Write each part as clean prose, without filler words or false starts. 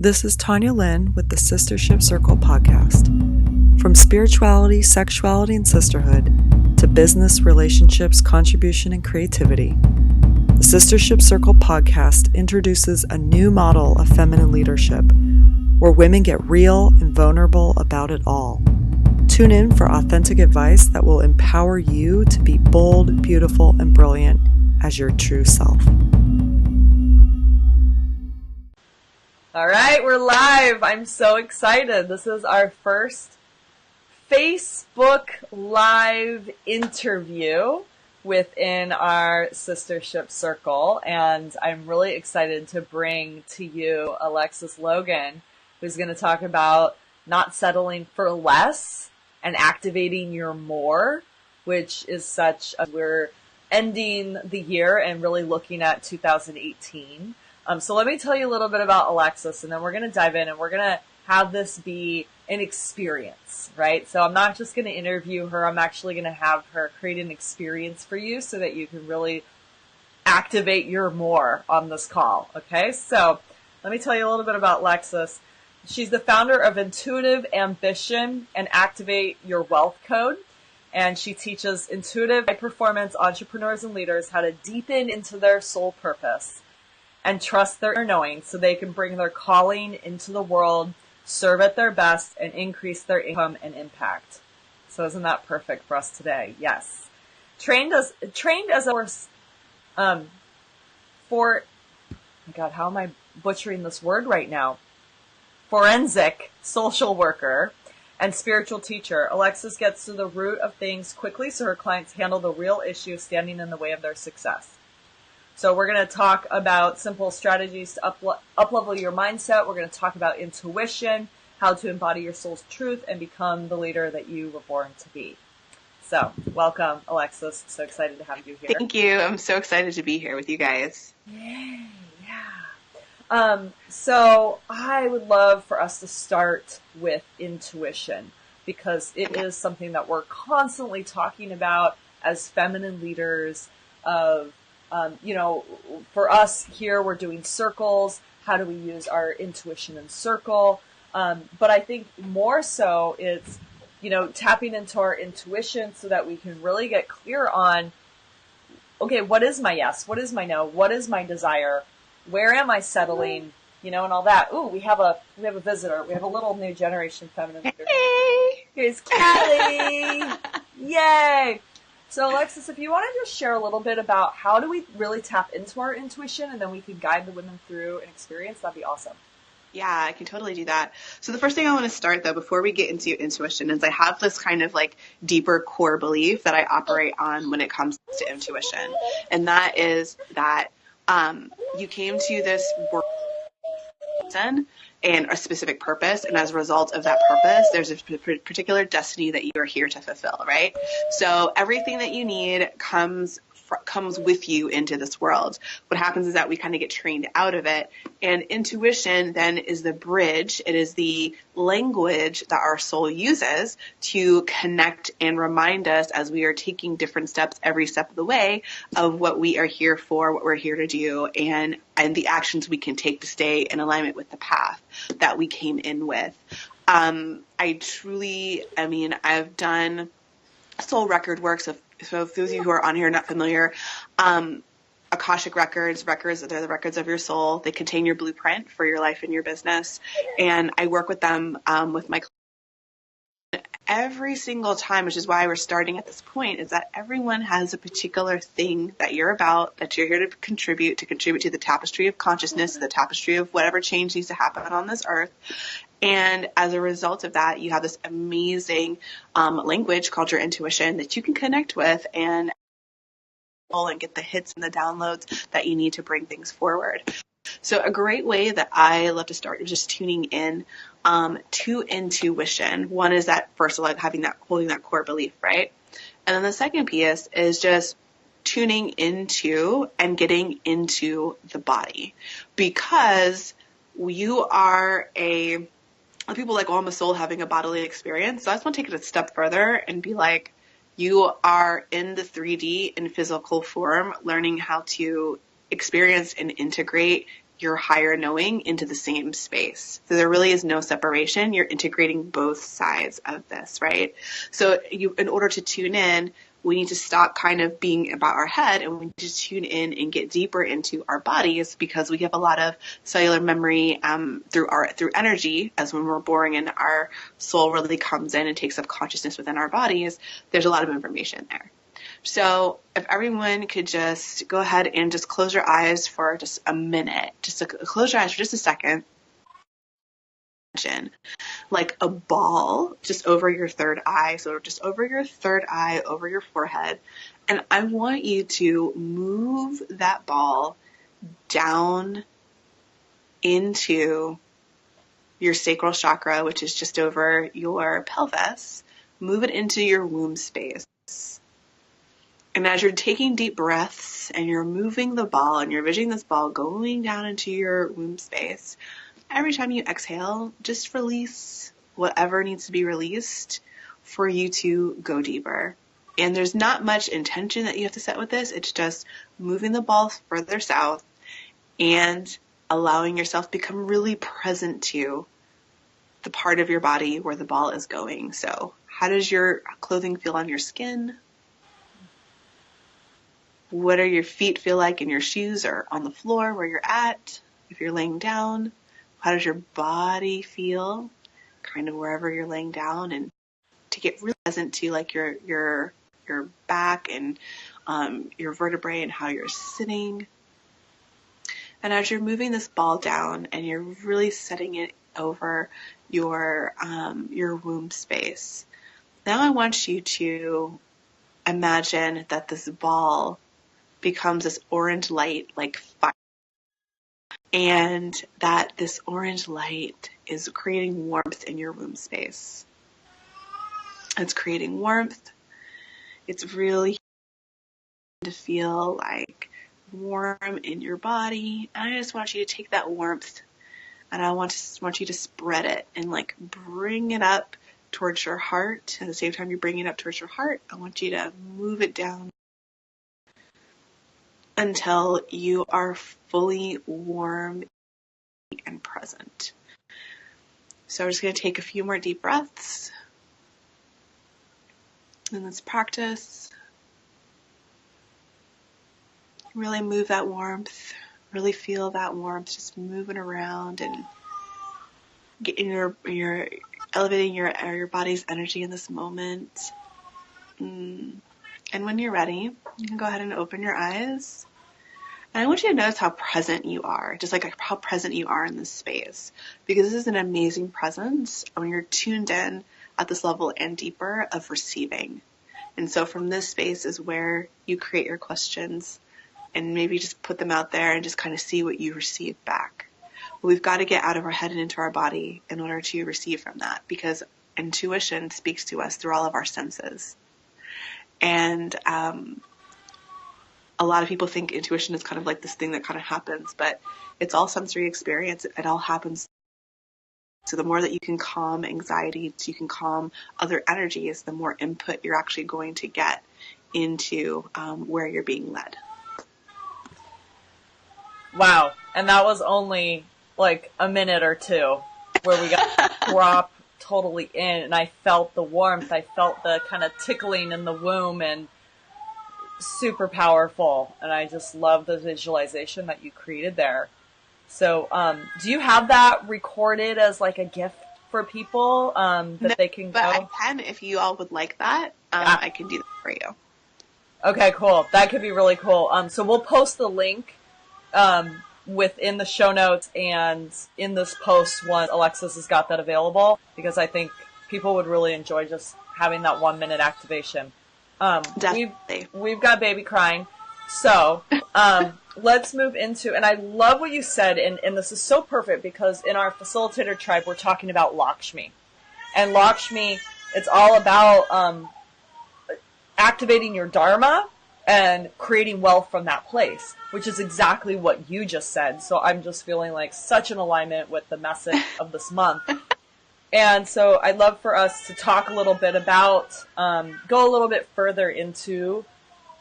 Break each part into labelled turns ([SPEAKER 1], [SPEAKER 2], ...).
[SPEAKER 1] This is Tanya Lynn with the Sistership Circle podcast. From spirituality, sexuality, and sisterhood to business, relationships, contribution, and creativity, the Sistership Circle podcast introduces a new model of feminine leadership where women get real and vulnerable about it all. Tune in for authentic advice that will empower you to be bold, beautiful, and brilliant as your true self. All right, we're live. I'm so excited. This is our first Facebook Live interview within our Sistership Circle, and I'm really excited to bring to you Alexis Logan, who's going to talk about not settling for less and activating your more, which is we're ending the year and really looking at 2018. So let me tell you a little bit about Alexis, and then we're going to dive in and we're going to have this be an experience, right? So I'm not just going to interview her. I'm actually going to have her create an experience for you so that you can really activate your more on this call, okay? So let me tell you a little bit about Alexis. She's the founder of Intuitive Ambition and Activate Your Wealth Code, and she teaches intuitive high-performance entrepreneurs and leaders how to deepen into their soul purpose and trust their knowing so they can bring their calling into the world, serve at their best, and increase their income and impact. So isn't that perfect for us today? Yes. Trained as oh my God, how am I butchering this word right now? Forensic social worker and spiritual teacher, Alexis gets to the root of things quickly so her clients handle the real issues standing in the way of their success. So we're going to talk about simple strategies to up-level your mindset. We're going to talk about intuition, how to embody your soul's truth, and become the leader that you were born to be. So welcome, Alexis. So excited to have you here.
[SPEAKER 2] Thank you. I'm so excited to be here with you guys.
[SPEAKER 1] Yay, yeah. So I would love for us to start with intuition because it is something that we're constantly talking about as feminine leaders of for us here, we're doing circles. How do we use our intuition in circle? But I think more so it's, tapping into our intuition so that we can really get clear on, okay, what is my yes? What is my no? What is my desire? Where am I settling? And all that. Ooh, we have a visitor. We have a little new generation feminine leader.
[SPEAKER 2] Hey!
[SPEAKER 1] Here's Kelly. Yay! So Alexis, if you want to just share a little bit about how do we really tap into our intuition and then we can guide the women through an experience, that'd be awesome.
[SPEAKER 2] Yeah, I can totally do that. So the first thing I want to start, though, before we get into intuition, is I have this kind of deeper core belief that I operate on when it comes to intuition. And that is that you came to this world and a specific purpose, and as a result of that purpose, there's a particular destiny that you are here to fulfill, right? So everything that you need comes with you into this world. What happens is that we kind of get trained out of it, and intuition then is the bridge. It is the language that our soul uses to connect and remind us as we are taking different steps every step of the way of what we are here for, what we're here to do, and the actions we can take to stay in alignment with the path that we came in with. I've done soul record work. So if those of you who are on here are not familiar, Akashic records, they're the records of your soul. They contain your blueprint for your life and your business. And I work with them with my clients every single time, which is why we're starting at this point, is that everyone has a particular thing that you're about, that you're here to contribute to the tapestry of consciousness, the tapestry of whatever change needs to happen on this earth. And as a result of that, you have this amazing language called your intuition that you can connect with and get the hits and the downloads that you need to bring things forward. So a great way that I love to start is just tuning in to intuition. One is that first of all, holding that core belief, right? And then the second piece is just tuning into and getting into the body, because you are people I'm a soul having a bodily experience. So I just want to take it a step further and be like, you are in the 3D in physical form, learning how to experience and integrate your higher knowing into the same space. So there really is no separation. You're integrating both sides of this, right? So in order to tune in, we need to stop kind of being about our head, and we need to tune in and get deeper into our bodies, because we have a lot of cellular memory through energy. As when we're born and our soul really comes in and takes up consciousness within our bodies, there's a lot of information there. So if everyone could just go ahead and just close your eyes for just a minute, just to close your eyes for just a second. Like a ball just over your third eye. So just over your third eye, over your forehead. And I want you to move that ball down into your sacral chakra, which is just over your pelvis. Move it into your womb space. And as you're taking deep breaths and you're moving the ball and you're envisioning this ball going down into your womb space, every time you exhale, just release whatever needs to be released for you to go deeper. And there's not much intention that you have to set with this. It's just moving the ball further south and allowing yourself to become really present to the part of your body where the ball is going. So how does your clothing feel on your skin? What do your feet feel like in your shoes or on the floor where you're at? If you're laying down, how does your body feel kind of wherever you're laying down? And to get really present to like your back and your vertebrae and how you're sitting. And as you're moving this ball down and you're really setting it over your womb space, now I want you to imagine that this ball becomes this orange light like fire, and that this orange light is creating warmth in your womb space. It's creating warmth. It's really to feel like warm in your body. And I just want you to take that warmth and I want you to spread it and like bring it up towards your heart. At the same time you bring it up towards your heart, I want you to move it down until you are fully warm and present. So we're just going to take a few more deep breaths in this practice. Really move that warmth, really feel that warmth just moving around and getting your elevating your body's energy in this moment. And when you're ready, you can go ahead and open your eyes. And I want you to notice how present you are, just like how present you are in this space, because this is an amazing presence when you're tuned in at this level and deeper of receiving. And so from this space is where you create your questions and maybe just put them out there and just kind of see what you receive back. But we've got to get out of our head and into our body in order to receive from that, because intuition speaks to us through all of our senses. And a lot of people think intuition is kind of like this thing that kind of happens, but it's all sensory experience. It all happens. So the more that you can calm anxiety, you can calm other energies, the more input you're actually going to get into where you're being led.
[SPEAKER 1] Wow. And that was only like a minute or two where we got dropped totally in, and I felt the warmth. I felt the kind of tickling in the womb, and super powerful. And I just love the visualization that you created there. So do you have that recorded as like a gift for people that they can
[SPEAKER 2] but
[SPEAKER 1] go?
[SPEAKER 2] I can, if you all would like that.
[SPEAKER 1] Yeah.
[SPEAKER 2] I can do that for you.
[SPEAKER 1] Okay, cool. That could be really cool. So we'll post the link within the show notes and in this post once Alexis has got that available, because I think people would really enjoy just having that 1 minute activation.
[SPEAKER 2] Definitely.
[SPEAKER 1] We've got baby crying. So let's move into, and I love what you said, and this is so perfect because in our facilitator tribe, we're talking about Lakshmi. And Lakshmi, it's all about activating your dharma and creating wealth from that place, which is exactly what you just said. So I'm just feeling like such an alignment with the message of this month. And so I'd love for us to talk a little bit about, go a little bit further into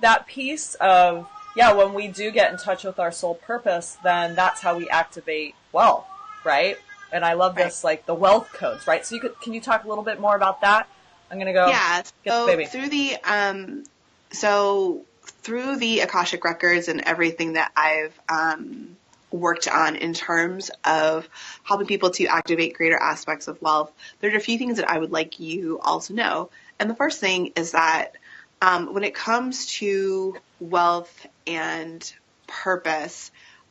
[SPEAKER 1] that piece of yeah, when we do get in touch with our soul purpose, then that's how we activate wealth, right? And I love this, like the wealth codes, right? So can you talk a little bit more about that? I'm going to go get the baby.
[SPEAKER 2] Through the Akashic records and everything that I've worked on in terms of helping people to activate greater aspects of wealth, there are a few things that I would like you all to know. And the first thing is that when it comes to wealth and purpose,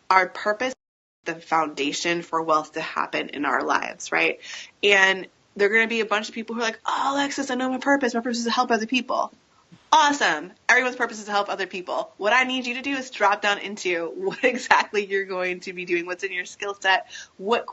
[SPEAKER 2] our purpose is the foundation for wealth to happen in our lives, right? And there are going to be a bunch of people who are like, oh, Alexis, I know my purpose. My purpose is to help other people. Awesome. Everyone's purpose is to help other people. What I need you to do is drop down into what exactly you're going to be doing, what's in your skill set, what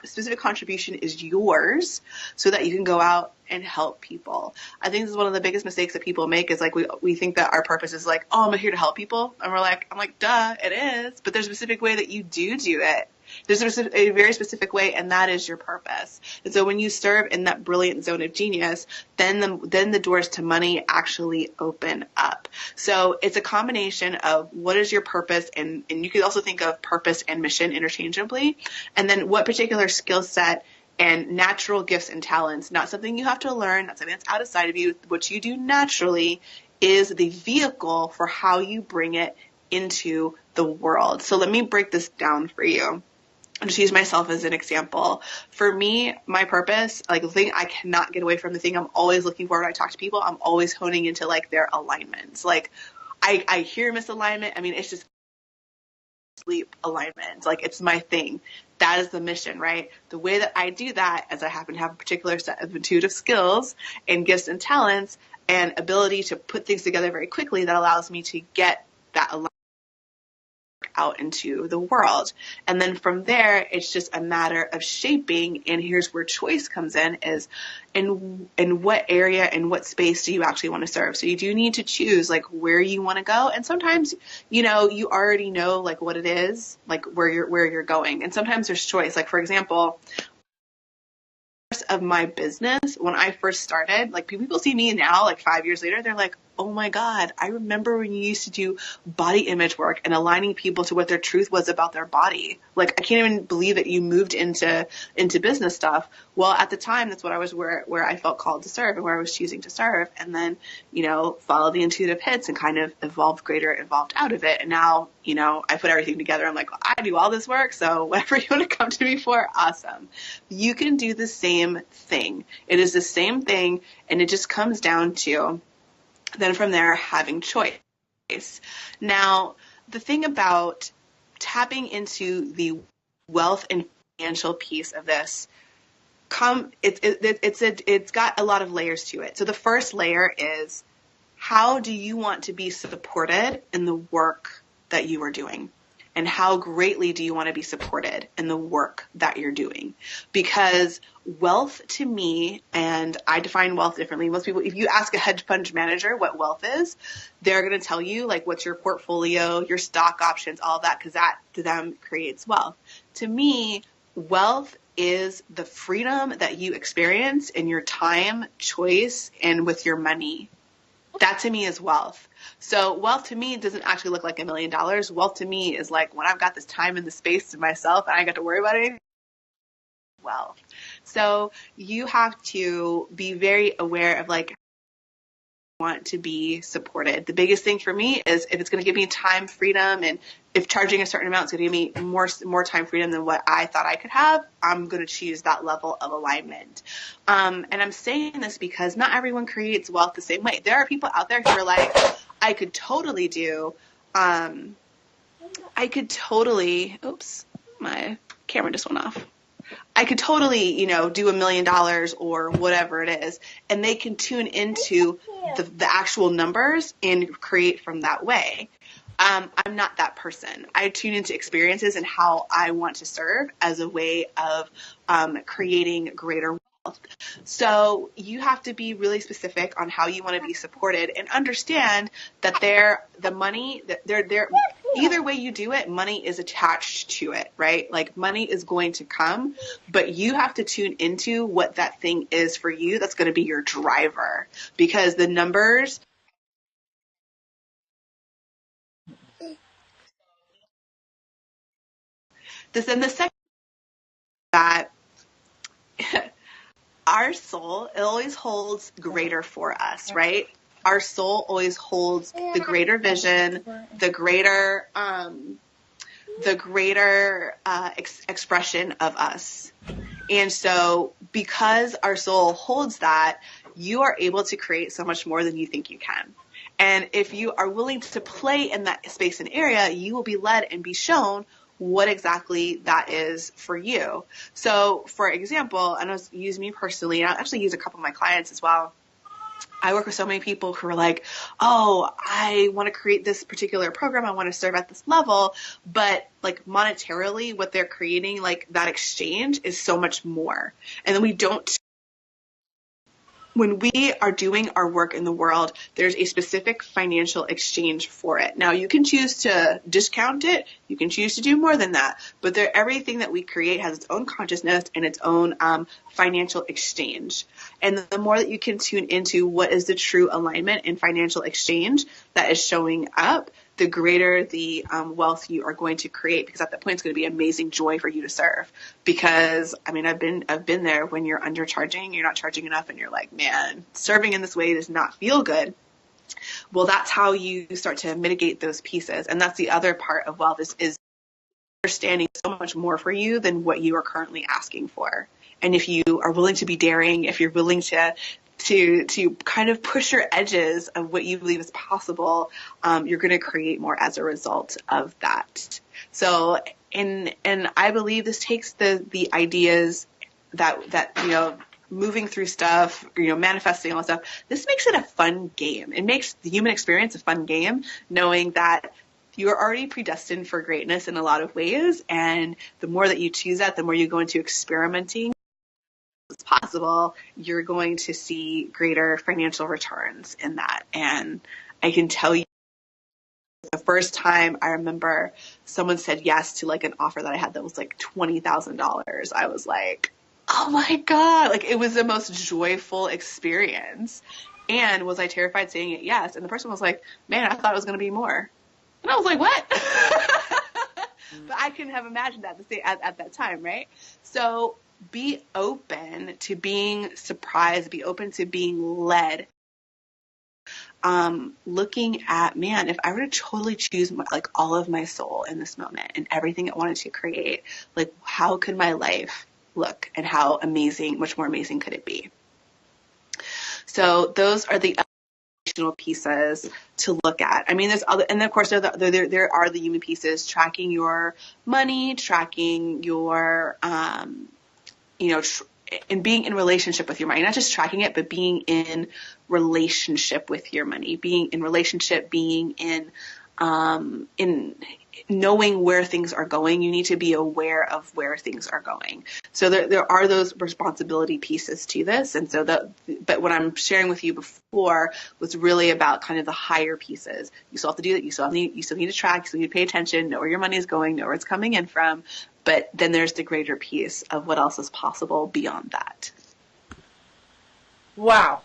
[SPEAKER 2] specific contribution is yours so that you can go out and help people. I think this is one of the biggest mistakes that people make is like we think that our purpose is like, oh, I'm here to help people. And I'm like, duh, it is. But there's a specific way that you do it. There's a very specific way, and that is your purpose. And so when you serve in that brilliant zone of genius, then the doors to money actually open up. So it's a combination of what is your purpose, and you could also think of purpose and mission interchangeably, and then what particular skill set and natural gifts and talents, not something you have to learn, not something that's outside of you, what you do naturally is the vehicle for how you bring it into the world. So let me break this down for you. I'll just use myself as an example. For me, my purpose, like the thing I cannot get away from, the thing I'm always looking for when I talk to people, I'm always honing into like their alignments. Like I hear misalignment. I mean, it's just sleep alignment. Like it's my thing. That is the mission, right? The way that I do that is I happen to have a particular set of intuitive skills and gifts and talents and ability to put things together very quickly that allows me to get that alignment out into the world. And then from there, it's just a matter of shaping. And here's where choice comes in, is in what area and what space do you actually want to serve? So you do need to choose like where you want to go. And sometimes, you already know like what it is, like where you're going. And sometimes there's choice. Like for example, of my business, when I first started, like people see me now, like 5 years later, they're like, oh my God, I remember when you used to do body image work and aligning people to what their truth was about their body. Like, I can't even believe that you moved into business stuff. Well, at the time, that's what I was where I felt called to serve and where I was choosing to serve. And then, follow the intuitive hits and kind of evolved out of it. And now, I put everything together. I'm like, well, I do all this work. So whatever you want to come to me for, awesome. You can do the same thing. It is the same thing. And it just comes down to then from there, having choice. Now, the thing about tapping into the wealth and financial piece of this, it's got a lot of layers to it. So the first layer is, how do you want to be supported in the work that you are doing? And how greatly do you want to be supported in the work that you're doing? Because wealth to me, and I define wealth differently. Most people, if you ask a hedge fund manager what wealth is, they're going to tell you like what's your portfolio, your stock options, all that, because that to them creates wealth. To me, wealth is the freedom that you experience in your time, choice, and with your money. That to me is wealth. So wealth to me doesn't actually look like $1 million. Wealth to me is like when I've got this time and the space to myself and I got to worry about anything. Wealth. So you have to be very aware of like, want to be supported. The biggest thing for me is if it's going to give me time freedom, and if charging a certain amount is going to give me more time freedom than what I thought I could have, I'm going to choose that level of alignment. And I'm saying this because not everyone creates wealth the same way. There are people out there who are like, I could totally do, oops, my camera just went off. I could totally, do $1 million or whatever it is, and they can tune into the actual numbers and create from that way. I'm not that person. I tune into experiences and how I want to serve as a way of creating greater wealth. So you have to be really specific on how you want to be supported and understand that either way you do it, money is attached to it, right? Like money is going to come, but you have to tune into what that thing is for you. That's going to be your driver, because the numbers the second that our soul, it always holds greater for us, right? Our soul always holds the greater vision, the greater expression of us. And so because our soul holds that, you are able to create so much more than you think you can. And if you are willing to play in that space and area, you will be led and be shown what exactly that is for you. So for example, and I'll use me personally, and I'll actually use a couple of my clients as well. I work with so many people who are like, oh, I want to create this particular program. I want to serve at this level. But like monetarily, what they're creating, like that exchange is so much more. And then we don't. When we are doing our work in the world, there's a specific financial exchange for it. Now, you can choose to discount it. You can choose to do more than that. But everything that we create has its own consciousness and its own financial exchange. And the more that you can tune into what is the true alignment in financial exchange that is showing up, the greater the wealth you are going to create, because at that point it's going to be amazing joy for you to serve. Because I mean, I've been there when you're undercharging, you're not charging enough, and you're like, man, serving in this way does not feel good. Well, that's how you start to mitigate those pieces, and that's the other part of wealth is understanding so much more for you than what you are currently asking for. And if you are willing to be daring, if you're willing to kind of push your edges of what you believe is possible, you're going to create more as a result of that. So, and I believe this takes the ideas that moving through stuff, manifesting all that stuff. This makes it a fun game. It makes the human experience a fun game, knowing that you're already predestined for greatness in a lot of ways. And the more that you choose that, the more you go into experimenting as possible, you're going to see greater financial returns in that. And I can tell you, the first time I remember someone said yes to like an offer that I had that was like $20,000, I was like, oh my God, like it was the most joyful experience. And was I terrified saying it? Yes. And the person was like, man, I thought it was going to be more. And I was like, what? But I couldn't have imagined that at that time, right? So be open to being surprised, be open to being led. Looking at, man, if I were to totally choose like all of my soul in this moment and everything I wanted to create, like how could my life look and how amazing, much more amazing could it be? So those are the pieces to look at. I mean, there's other, and then of course there are the human pieces, tracking your money, tracking your, and being in relationship with your money, not just tracking it, but being in relationship with your money, being in relationship, being in knowing where things are going. You need to be aware of where things are going. So there are those responsibility pieces to this. And so but what I'm sharing with you before was really about kind of the higher pieces. You still have to do that. You still need to track, you still need to pay attention, know where your money is going, know where it's coming in from. But then there's the greater piece of what else is possible beyond that.
[SPEAKER 1] Wow.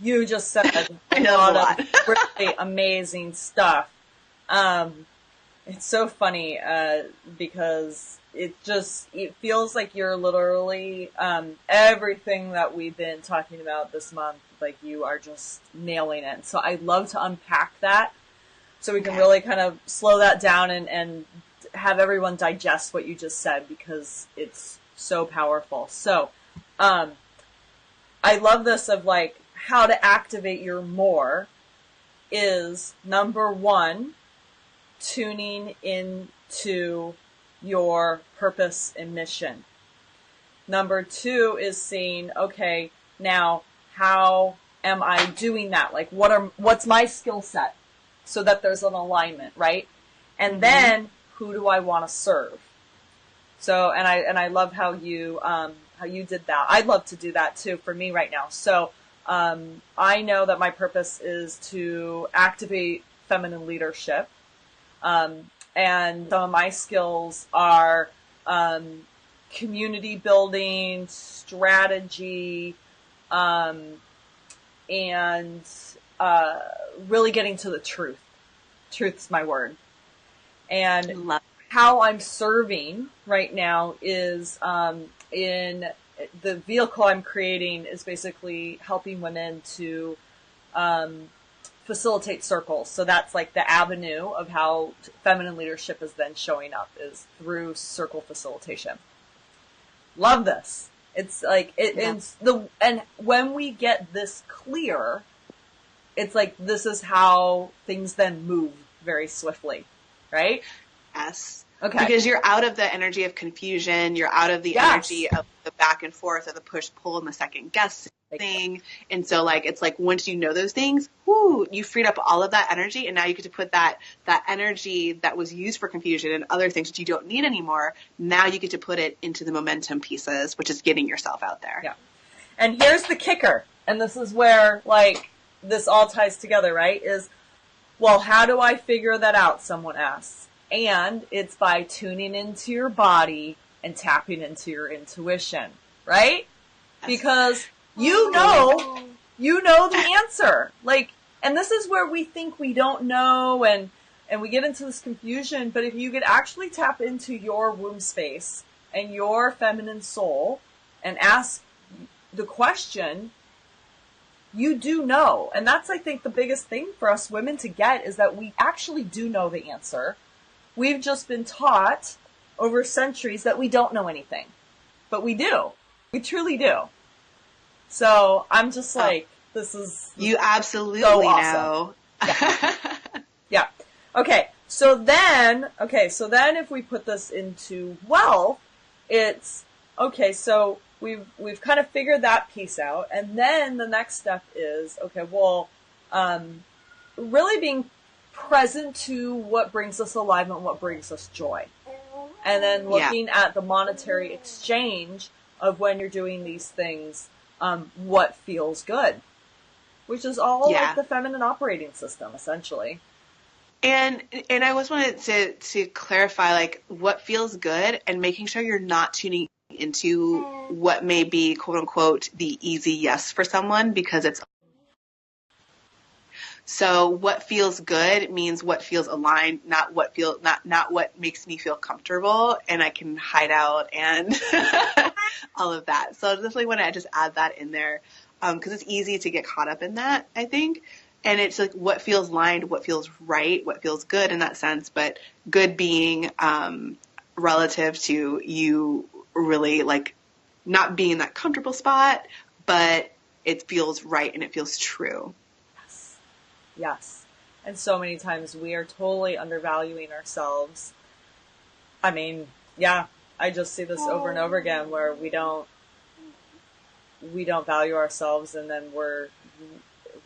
[SPEAKER 1] You just said a lot of really amazing stuff. It's so funny because it feels like you're literally everything that we've been talking about this month, like you are just nailing it. So I'd love to unpack that so we can really kind of slow that down and have everyone digest what you just said, because it's so powerful. So I love this of like how to activate your more is, number one, tuning into your purpose and mission. Number two is seeing, okay, now how am I doing that? Like what's my skill set so that there's an alignment, right? And then who do I want to serve? So, and I love how you did that. I'd love to do that too for me right now. So, I know that my purpose is to activate feminine leadership. And some of my skills are, community building, strategy, and, really getting to the truth. Truth's my word. And how I'm serving right now is in the vehicle I'm creating is basically helping women to facilitate circles. So that's like the avenue of how feminine leadership is then showing up, is through circle facilitation. Love this. It's like and when we get this clear, it's like this is how things then move very swiftly, right?
[SPEAKER 2] Yes.
[SPEAKER 1] Okay.
[SPEAKER 2] Because you're out of the energy of confusion. You're out of the energy of the back and forth, of the push pull and the second guessing. And so like, it's like, once you know those things, you freed up all of that energy. And now you get to put that energy that was used for confusion and other things that you don't need anymore. Now you get to put it into the momentum pieces, which is getting yourself out there.
[SPEAKER 1] Yeah. And here's the kicker. And this is where like this all ties together, right? Is, well, how do I figure that out? Someone asks. And it's by tuning into your body and tapping into your intuition, right? Because you know the answer. Like, and this is where we think we don't know and we get into this confusion. But if you could actually tap into your womb space and your feminine soul and ask the question, you do know. And that's, I think, the biggest thing for us women to get, is that we actually do know the answer. We've just been taught over centuries that we don't know anything. But we do. We truly do. So I'm just like, this is
[SPEAKER 2] you absolutely
[SPEAKER 1] so awesome.
[SPEAKER 2] know.
[SPEAKER 1] Yeah. Yeah. Okay. So then if we put this into wealth, it's okay. So we've kind of figured that piece out. And then the next step is, okay, well, really being present to what brings us alignment, what brings us joy. And then looking at the monetary exchange of when you're doing these things, what feels good, which is all like the feminine operating system, essentially.
[SPEAKER 2] And I always wanted to clarify, like, what feels good, and making sure you're not tuning into what may be, quote unquote, the easy yes for someone, because it's so what feels good means what feels aligned, not what makes me feel comfortable and I can hide out and all of that. So I definitely want to just add that in there, because it's easy to get caught up in that, I think. And it's like what feels aligned, what feels right, what feels good in that sense, but good being relative to you really like not being in that comfortable spot, but it feels right and it feels true.
[SPEAKER 1] Yes. And so many times we are totally undervaluing ourselves. I mean, I just see this over and over again, where we don't value ourselves, and then we're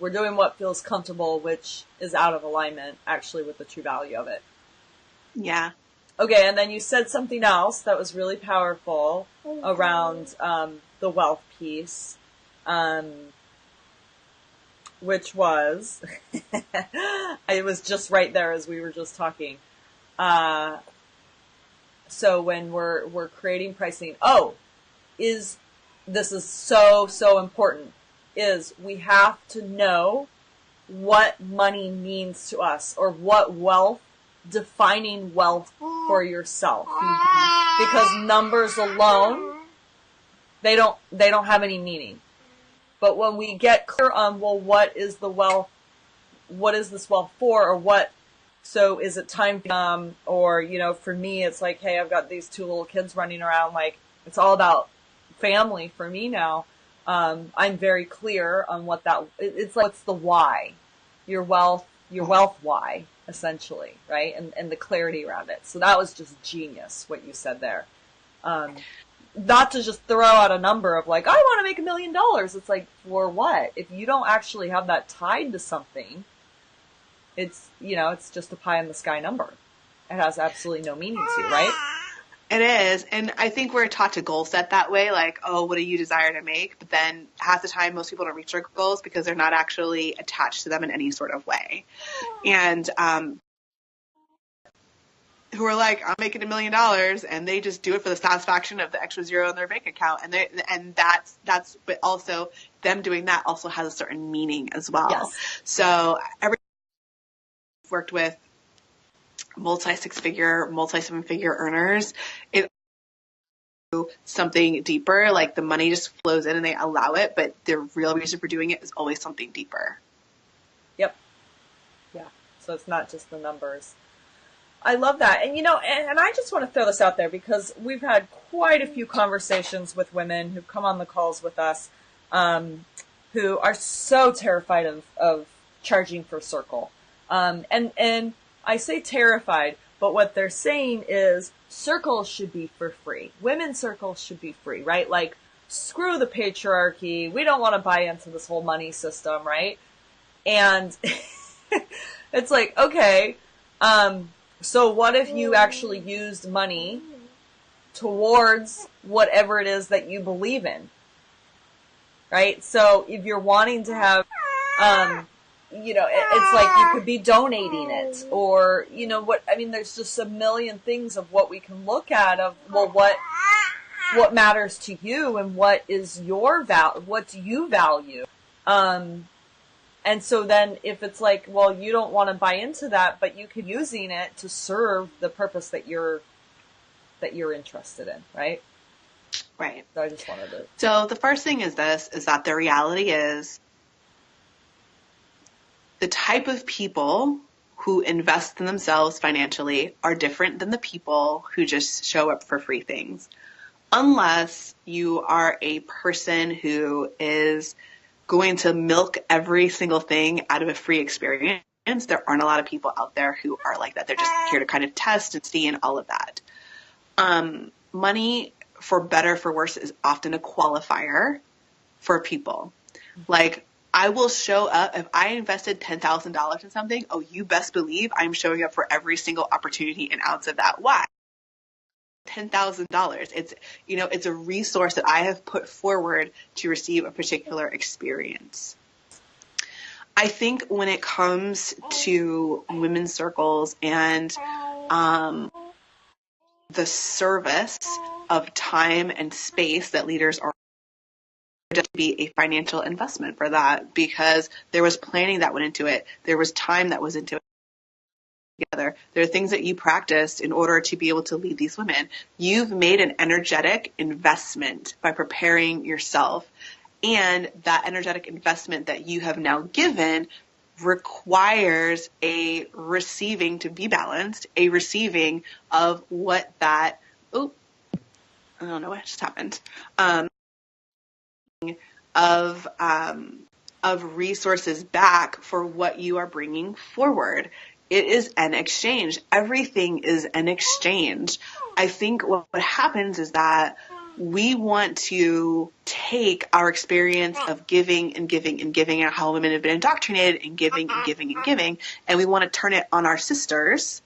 [SPEAKER 1] doing what feels comfortable, which is out of alignment actually with the true value of it.
[SPEAKER 2] Yeah.
[SPEAKER 1] Okay. And then you said something else that was really powerful around, the wealth piece. Which was, it was just right there as we were just talking. So when we're creating pricing, this is so important, is we have to know what money means to us, or what wealth, defining wealth for yourself. Because numbers alone, they don't have any meaning. But when we get clear on, well, what is the wealth? What is this wealth for? Or what? So is it time? Or, for me, it's like, hey, I've got these 2 little kids running around. Like, it's all about family for me now. I'm very clear on what it's like, what's the why? Your wealth why, essentially, right? And the clarity around it. So that was just genius, what you said there. Not to just throw out a number of like, I want to make $1 million. It's like, for what? If you don't actually have that tied to something, it's just a pie in the sky number. It has absolutely no meaning to you, right?
[SPEAKER 2] It is. And I think we're taught to goal set that way. Like, oh, what do you desire to make? But then half the time, most people don't reach their goals because they're not actually attached to them in any sort of way. And, who are like, I'm making $1 million, and they just do it for the satisfaction of the extra zero in their bank account. And that's, but also them doing that also has a certain meaning as well.
[SPEAKER 1] Yes.
[SPEAKER 2] So everyone I've worked with, multi-6-figure, multi-7-figure earners, it something deeper, like the money just flows in and they allow it, but the real reason for doing it is always something deeper.
[SPEAKER 1] Yep. Yeah. So it's not just the numbers. I love that. And, and I just want to throw this out there because we've had quite a few conversations with women who've come on the calls with us, who are so terrified of charging for Circle. And I say terrified, but what they're saying is circles should be for free. Women's circles should be free, right? Like, screw the patriarchy. We don't want to buy into this whole money system, right? And it's like, okay, so what if you actually used money towards whatever it is that you believe in, right? So if you're wanting to have, it's like you could be donating it, or, there's just a million things of what we can look at of, well, what matters to you and what is your what do you value? And so then if it's like, well, you don't want to buy into that, but you could be using it to serve the purpose that you're interested in, right?
[SPEAKER 2] Right.
[SPEAKER 1] So I just wanted to.
[SPEAKER 2] So the first thing is that the reality is the type of people who invest in themselves financially are different than the people who just show up for free things. Unless you are a person who is going to milk every single thing out of a free experience, there aren't a lot of people out there who are like that. They're just here to kind of test and see and all of that. Money, for better, for worse, is often a qualifier for people. Like, I will show up if I invested $10,000 in something. Oh, you best believe I'm showing up for every single opportunity and ounce of that. Why? $10,000. It's a resource that I have put forward to receive a particular experience. I think when it comes to women's circles and the service of time and space that leaders are, to be a financial investment for that, because there was planning that went into it. There was time that was into it. Together. There are things that you practiced in order to be able to lead these women. You've made an energetic investment by preparing yourself, and that energetic investment that you have now given requires a receiving to be balanced, a receiving of what that, I don't know what just happened, of resources back for what you are bringing forward. It is an exchange. Everything is an exchange. I think what happens is that we want to take our experience of giving and giving and giving, and how women have been indoctrinated in giving and giving and giving, and we want to turn it on our sisters.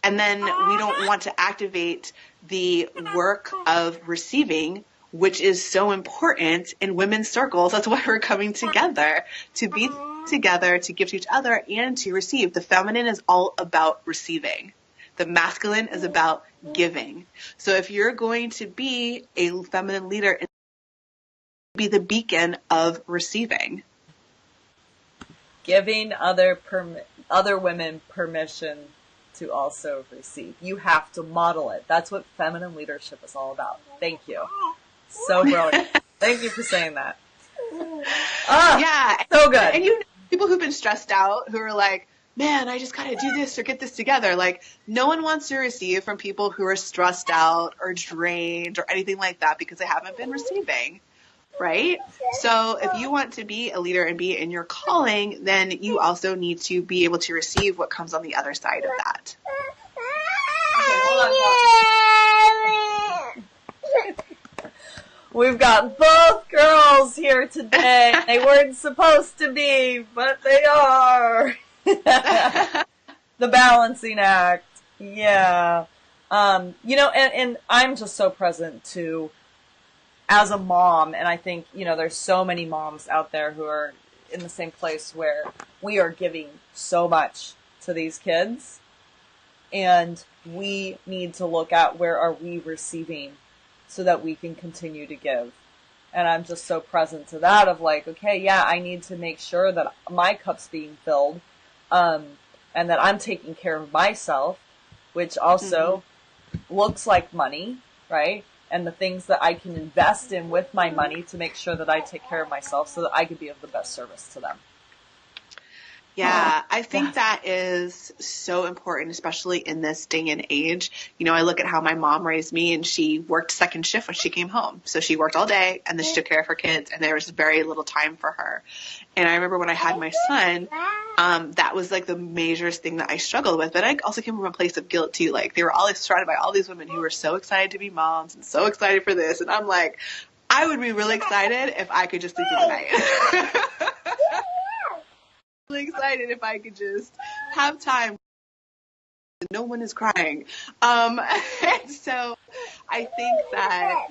[SPEAKER 2] And then we don't want to activate the work of receiving, which is so important in women's circles. That's why we're coming together, to be together, to give to each other, and to receive. The feminine is all about receiving. The masculine is about giving. So if you're going to be a feminine leader, be the beacon of receiving.
[SPEAKER 1] Giving other women permission to also receive. You have to model it. That's what feminine leadership is all about. Thank you. So brilliant. Thank you for saying that.
[SPEAKER 2] Yeah.
[SPEAKER 1] So good.
[SPEAKER 2] And people who've been stressed out, who are like, man, I just got to do this or get this together. Like, no one wants to receive from people who are stressed out or drained or anything like that because they haven't been receiving, right? So if you want to be a leader and be in your calling, then you also need to be able to receive what comes on the other side of that.
[SPEAKER 1] Okay, hold on. We've got both girls here today. They weren't supposed to be, but they are. The balancing act. Yeah. And I'm just so present too as a mom. And I think, there's so many moms out there who are in the same place where we are giving so much to these kids. And we need to look at where are we receiving so that we can continue to give. And I'm just so present to that of like, okay, yeah, I need to make sure that my cup's being filled, and that I'm taking care of myself, which also looks like money, right? And the things that I can invest in with my money to make sure that I take care of myself so that I could be of the best service to them.
[SPEAKER 2] Yeah, I think that is so important, especially in this day and age. You know, I look at how my mom raised me, and she worked second shift when she came home. So she worked all day, and then she took care of her kids, and there was very little time for her. And I remember when I had my son, that was like the majorest thing that I struggled with. But I also came from a place of guilt too. Like, they were always surrounded by all these women who were so excited to be moms and so excited for this. And I'm like, I would be really excited if I could just sleep through the night. Really excited if I could just have time. No one is crying. And so I think that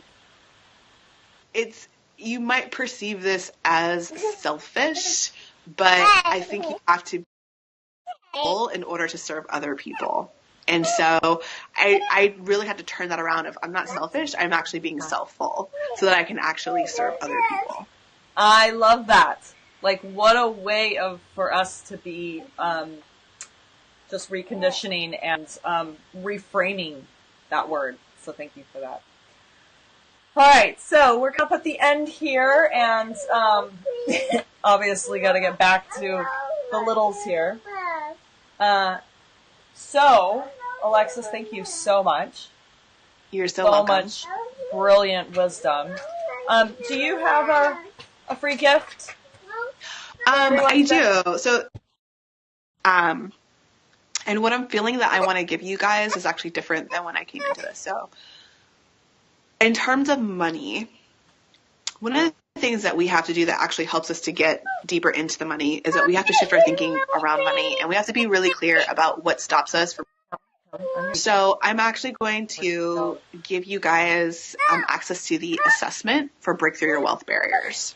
[SPEAKER 2] you might perceive this as selfish, but I think you have to be full in order to serve other people. And so I really had to turn that around. If I'm not selfish, I'm actually being self-full so that I can actually serve other people.
[SPEAKER 1] I love that. Like, what a way for us to be just reconditioning and reframing that word. So thank you for that. All right, so we're up at the end here, and obviously got to get back to the littles here. So, Alexis, thank you so much.
[SPEAKER 2] You're so welcome.
[SPEAKER 1] Much brilliant wisdom. Do you have a free gift?
[SPEAKER 2] I do. So, and what I'm feeling that I want to give you guys is actually different than when I came into this. So, in terms of money, one of the things that we have to do that actually helps us to get deeper into the money is that we have to shift our thinking around money, and we have to be really clear about what stops us from. So I'm actually going to give you guys access to the assessment for Break Through Your Wealth Barriers.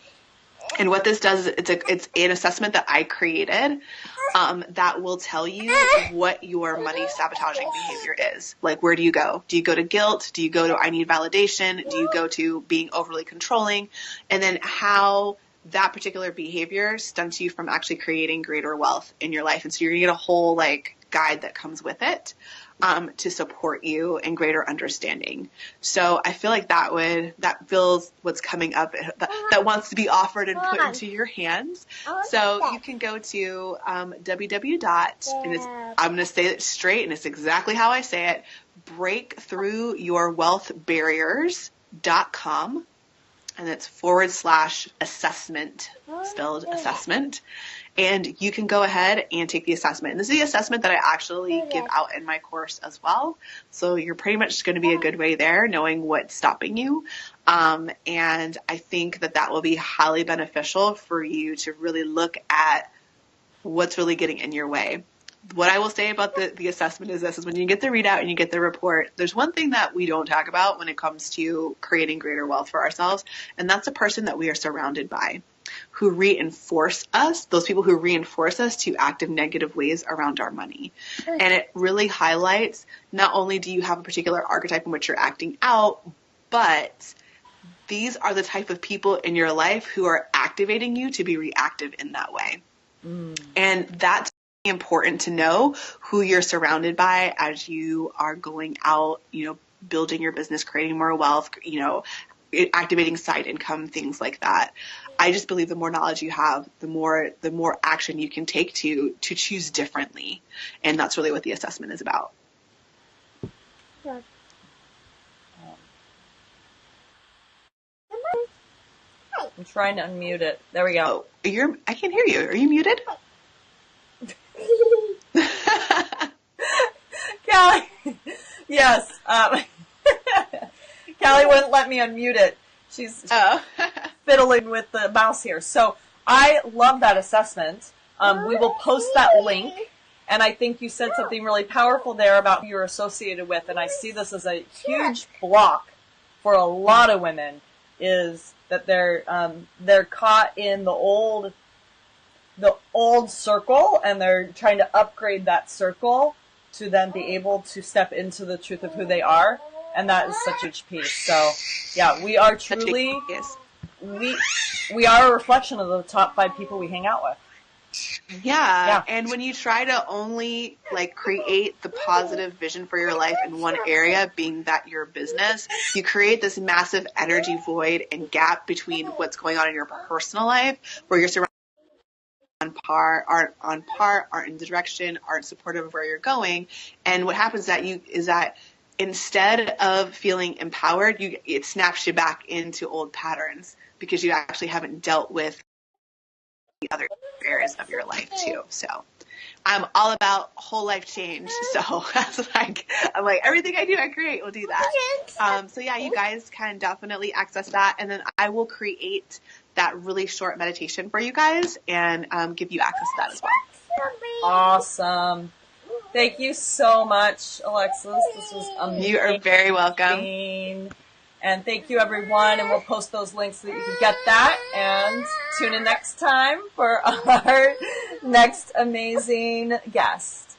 [SPEAKER 2] And what this does is it's an assessment that I created that will tell you what your money sabotaging behavior is. Like, where do you go? Do you go to guilt? Do you go to I need validation? Do you go to being overly controlling? And then how that particular behavior stunts you from actually creating greater wealth in your life. And so you're going to get a whole guide that comes with it to support you in greater understanding. So I feel like that feels what's coming up that wants to be offered and put into your hands. So you can go to www. I'm going to say it straight, and it's exactly how I say it, breakthroughyourwealthbarriers.com. And it's /assessment, spelled assessment. And you can go ahead and take the assessment. And this is the assessment that I actually give out in my course as well. So you're pretty much going to be a good way there, knowing what's stopping you. And I think that will be highly beneficial for you to really look at what's really getting in your way. What I will say about the assessment is when you get the readout and you get the report, there's one thing that we don't talk about when it comes to creating greater wealth for ourselves, and that's the person that we are surrounded by, who reinforce us, those people who reinforce us to act in negative ways around our money. And it really highlights not only do you have a particular archetype in which you're acting out, but these are the type of people in your life who are activating you to be reactive in that way. And that's important to know who you're surrounded by as you are going out, building your business, creating more wealth, activating side income, things like that. I just believe the more knowledge you have, the more action you can take to choose differently. And that's really what the assessment is about.
[SPEAKER 1] I'm trying to unmute it. There we go.
[SPEAKER 2] Oh, I can't hear you. Are you muted?
[SPEAKER 1] Callie, yes. Callie wouldn't let me unmute it. She's fiddling with the mouse here. So I love that assessment. We will post that link. And I think you said something really powerful there about who you're associated with. And I see this as a huge block for a lot of women, is that they're caught in the old circle, and they're trying to upgrade that circle to then be able to step into the truth of who they are. And that is such a huge piece. So yeah, we are truly, we are a reflection of the top 5 people we hang out with.
[SPEAKER 2] Yeah. And when you try to only like create the positive vision for your life in one area, being that your business, you create this massive energy void and gap between what's going on in your personal life, where you're surrounded aren't in the direction, aren't supportive of where you're going. And what happens is that instead of feeling empowered, it snaps you back into old patterns because you actually haven't dealt with the other areas of your life too. So I'm all about whole life change. So I'm like everything I do, I create will do that. So yeah, you guys can definitely access that, and then I will create that really short meditation for you guys and give you access to that as well.
[SPEAKER 1] Awesome. Thank you so much, Alexis. This was amazing.
[SPEAKER 2] You are very welcome.
[SPEAKER 1] And thank you, everyone. And we'll post those links so that you can get that. And tune in next time for our next amazing guest.